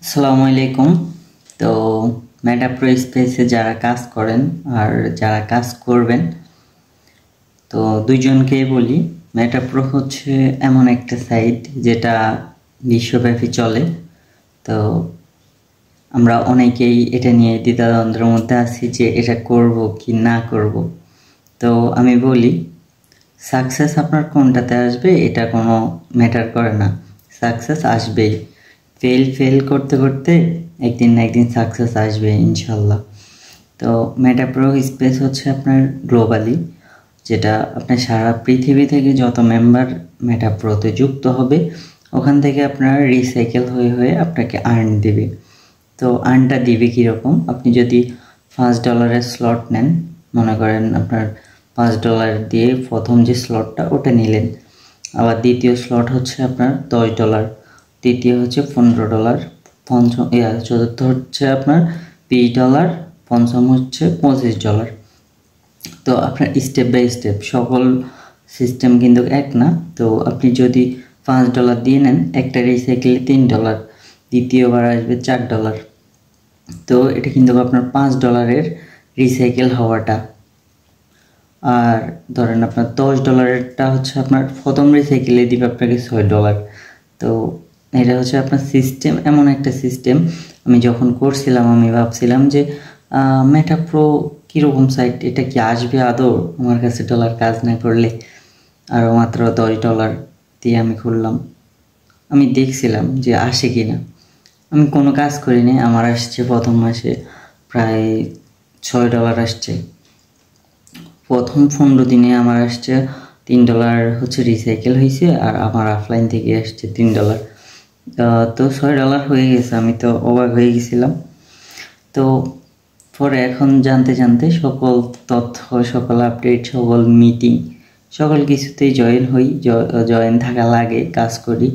আসসালামু আলাইকুম। তো মেটা প্রো স্পেসে যারা কাজ করেন আর যারা কাজ করবেন, তো দুইজনকেই বলি, মেটা প্রো হচ্ছে এমন একটা সাইট যেটা বিশ্বব্যাপী চলে। তো আমরা অনেকেই এটা নিয়ে দ্বিধাদ্বন্দ্বের মধ্যে আছি যে এটা করব কি না করব। তো আমি বলি, সাকসেস আপনার কোনটাতে আসবে এটা কোনো ম্যাটার করে না, সাকসেস আসবেই। ফেল করতে করতে একদিন না একদিন সাকসেস আসবে ইনশাল্লাহ। তো মেটা প্রো স্পেস হচ্ছে আপনার গ্লোবালি, যেটা আপনার সারা পৃথিবী থেকে যত মেম্বার মেটা প্রোতে যুক্ত হবে ওখান থেকে আপনার রিসাইকেল হয়ে হয়ে আপনাকে আর্ন দেবে। তো আর্নটা দিবে কীরকম, আপনি যদি $5 স্লট নেন, মনে করেন আপনার $5 দিয়ে প্রথম যে স্লটটা ওটা নিলেন, আবার দ্বিতীয় স্লট হচ্ছে আপনার $10, তৃতীয় হচ্ছে $15, চতুর্থ হচ্ছে আপনার $20, পঞ্চম হচ্ছে $25। তো আপনার স্টেপ বাই স্টেপ সকল সিস্টেম কিন্তু এক না। তো আপনি যদি $5 দিয়ে নেন, একটা রিসাইকেলে $3, দ্বিতীয়বার আসবে $4। তো এটা কিন্তু আপনার $5 রিসাইকেল হওয়াটা। আর ধরেন আপনার $10টা হচ্ছে আপনার প্রথম রিসাইকেলে দিবে আপনাকে $6। তো এটা হচ্ছে আপনার সিস্টেম, এমন একটা সিস্টেম। আমি যখন করছিলাম আমি ভাবছিলাম যে মেটা প্রো কীরকম সাইট, এটা কি আসবে আদৌ আমার কাছে ডলার কাজ না করলে। আর মাত্র $10 দিয়ে আমি খুললাম, আমি দেখছিলাম যে আসে কি না। আমি কোনো কাজ করিনি, আমার আসছে প্রথম মাসে প্রায় $6 আসছে। প্রথম 15 দিনে আমার আসছে $3 হচ্ছে রিসাইকেল হয়েছে, আর আমার অফলাইন থেকে আসছে $3। তো $6 হয়ে গেছে, আমি তো অবাক হয়ে গেছিলাম। তো পরে এখন জানতে জানতে সকল তথ্য, সকল আপডেট, সকল মিটিং, সকল কিছুতেই জয়েন থাকা লাগে, কাজ করি।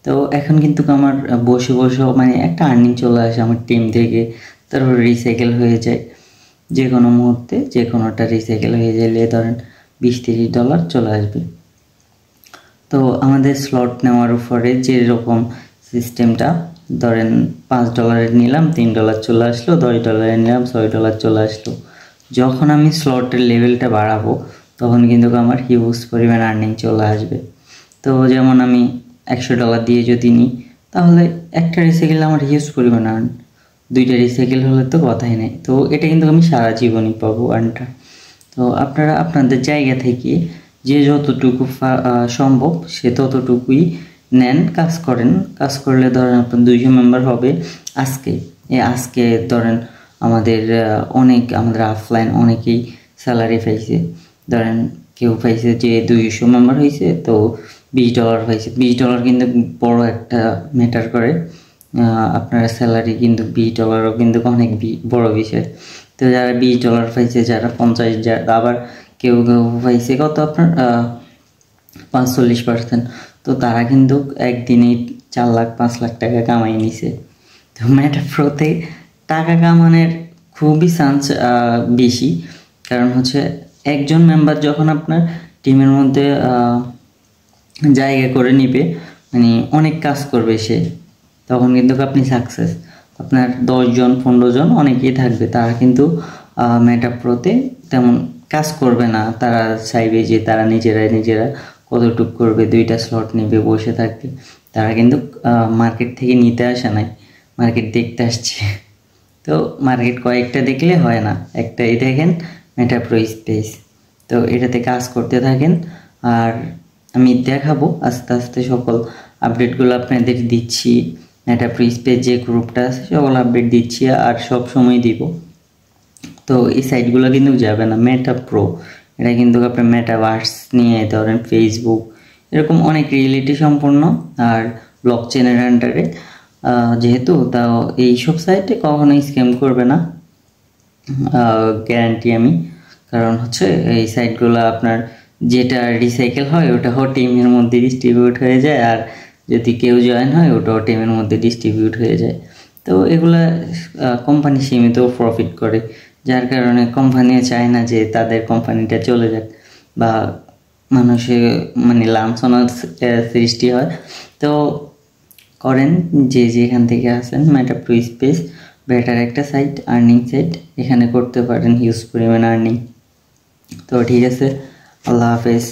তো এখন কিন্তু আমার বসে বসে মানে একটা আর্নিং চলে আসে আমার টিম থেকে, তারপর রিসাইকেল হয়ে যায় যে কোনো মুহূর্তে, যে কোনোটা রিসাইকেল হয়ে গেলে ধরেন $20-30 চলে আসবে। তো আমাদের স্লট নেওয়ার উপরে যেরকম সিস্টেমটা, ধরেন $5 নিলাম, $3 চলে আসলো, $10 নিলাম, $6 চলে আসলো। যখন আমি স্লটের লেভেলটা বাড়াবো তখন কিন্তু আমার হিউজ পরিমাণ আর্নিং চলে আসবে। তো যেমন আমি $100 দিয়ে যদি নিই, তাহলে একটা রিসাইকেল আমার হিউজ পরিমাণ আর্ন, 2টা রিসাইকেল হলে তো কথাই নেই। তো এটা কিন্তু আমি সারা জীবনই পাবো আর্নটা। তো আপনারা আপনাদের জায়গা থেকে যে যতটুকু সম্ভব সে ততটুকুই নেন, কাজ করেন। কাজ করলে ধরেন আপনার 200 মেম্বার হবে আজকে ধরেন আমাদের আমাদের অফলাইন অনেকেই স্যালারি পাইছে। ধরেন কেউ পাইছে যে 200 মেম্বার হয়েছে, তো $20 পাইছে। $20 কিন্তু বড় একটা ম্যাটার করে। আপনার স্যালারি কিন্তু $20ও কিন্তু অনেক বড় বিষয়। তো যারা $20 পাইছে, যারা 50, আবার কেউ কেউ পাইছে কত আপনার 45%, তো তারা কিন্তু একদিনেই 4 লাখ 5 লাখ টাকা কামাই নিছে। তো মেটা প্রোতে টাকা কামানোর খুবই চান্স বেশি, কারণ হচ্ছে একজন মেম্বার যখন আপনার টিমের মধ্যে জায়গা করে নিবে, মানে অনেক কাজ করবে সে, তখন কিন্তু আপনি সাকসেস। আপনার 10 জন 15 জন অনেকেই থাকবে, তারা কিন্তু মেটা প্রোতে তেমন কাজ করবে না। তারা চাইবে যে তারা নিজেরা কতটুক করবে, 2টা স্লট নেবে, বসে থাকবে। তারা কিন্তু মার্কেট থেকে নিতে আসে নাই, মার্কেট দেখতে আসছে। তো মার্কেট কয়েকটা দেখলে হয় না, একটাই দেখেন, মেটা প্রো স্পেস। তো এটাতে কাজ করতে থাকেন, আর আমি দেখাবো আস্তে আস্তে সকল আপডেটগুলো আপনাদের দিচ্ছি। মেটা প্রো স্পেস যে গ্রুপটা আছে সকল আপডেট দিচ্ছি, আর সব সময় দিব। তো এই সাইটগুলো কিন্তু যাবে না মেটা প্রো, এটা কিন্তু আপনার মেটাভার্স নিয়ে ধরেন ফেসবুক এরকম অনেক রিয়েলিটি সম্পন্ন আর ব্লক চেনের আন্ডারে, যেহেতু তাও এইসব সাইটে কখনোই স্ক্যাম করবে না, গ্যারান্টি আমি। কারণ হচ্ছে এই সাইটগুলো আপনার যেটা রিসাইকেল হয় ওটাও টিমের মধ্যে ডিস্ট্রিবিউট হয়ে যায়, আর যদি কেউ জয়েন হয় ওটাও টিমের মধ্যে ডিস্ট্রিবিউট হয়ে যায়। তো এগুলা কোম্পানি সীমিত প্রফিট করে, যার কারণে কোম্পানিও চায় না যে তাদের কোম্পানিটা চলে যাক বা মানুষের মানে লাঞ্ছনার সৃষ্টি হয়। তো করেন, যে যেখান থেকে আসেন। মেটাপ্রো স্পেস বেটার একটা সাইট, আর্নিং সাইট, এখানে করতে পারেন হিউজ পরিমাণ আর্নিং। তো ঠিক আছে, আল্লাহ হাফেজ।